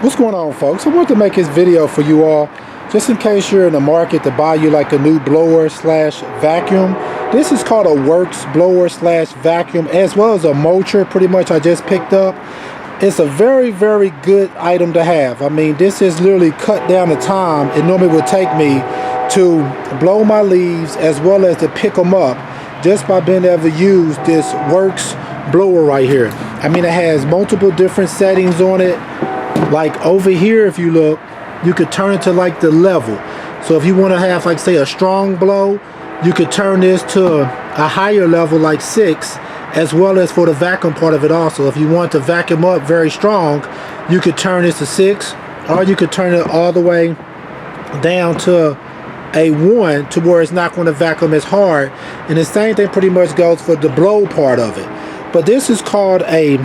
What's going on, folks? I want to make this video for you all just in case you're in the market to buy you like a new blower slash vacuum. This is called a Worx Blower slash vacuum, as well as a Mulcher, pretty much I just picked up. It's a very, very good item to have. I mean, this has literally cut down the time it normally would take me to blow my leaves as well as to pick them up just by being able to use this Worx blower right here. I mean, it has multiple different settings on it. Like over here, if you look, you could turn it to like the level. So if you want to have, like, say, a strong blow, you could turn this to a higher level, like 6, as well as for the vacuum part of it also. If you want to vacuum up very strong, you could turn this to 6, or you could turn it all the way down to a 1 to where it's not going to vacuum as hard. And the same thing pretty much goes for the blow part of it. But this is called a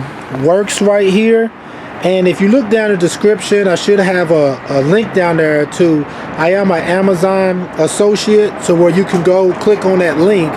Worx right here. And if you look down in the description, I should have a link down there to, I am an Amazon associate, so where you can go click on that link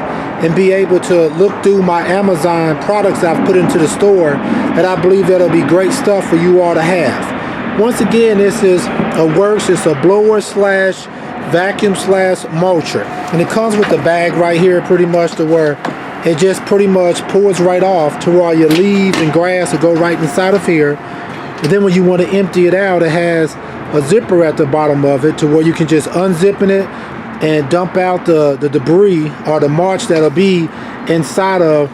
and be able to look through my Amazon products I've put into the store, and I believe that'll be great stuff for you all to have. Once again, this is a Worx. It's a blower slash vacuum slash mulcher, and it comes with the bag right here pretty much to where it just pretty much pulls right off to where all your leaves and grass will go right inside of here. And then when you want to empty it out, it has a zipper at the bottom of it to where you can just unzip it and dump out the debris or the mulch that'll be inside of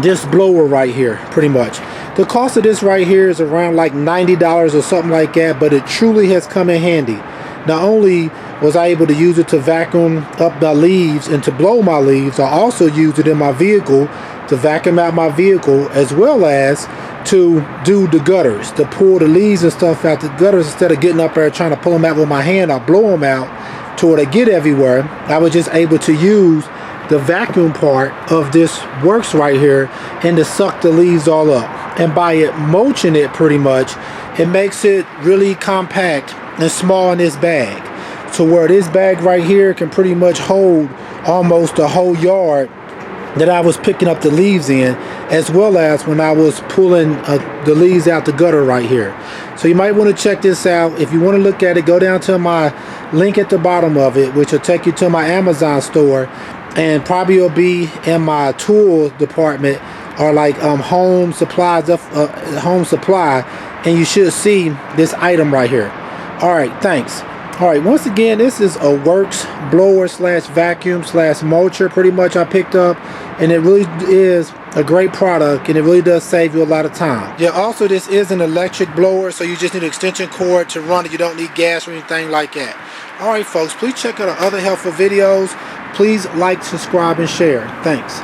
this blower right here pretty much. The cost of this right here is around like $90 or something like that, but it truly has come in handy. Not only was I able to use it to vacuum up my leaves and to blow my leaves, I also used it in my vehicle to vacuum out my vehicle, as well as to do the gutters, to pull the leaves and stuff out the gutters. Instead of getting up there trying to pull them out with my hand, I blow them out to where they get everywhere. I was just able to use the vacuum part of this Worx right here and to suck the leaves all up. And by it mulching it pretty much, it makes it really compact and small in this bag. So where this bag right here can pretty much hold almost a whole yard that I was picking up the leaves in, as well as when I was pulling the leaves out the gutter right here. So you might want to check this out. If you want to look at it, go down to my link at the bottom of it, which will take you to my Amazon store, and probably will be in my tool department or like home supplies, home supply, and you should see this item right here. All right, thanks. All right, once again, this is a Worx blower slash vacuum slash mulcher pretty much I picked up, and it really is a great product, and it really does save you a lot of time. Yeah, also this is an electric blower, so you just need an extension cord to run it. You don't need gas or anything like that. All right, folks, please check out our other helpful videos. Please like, subscribe, and share. Thanks.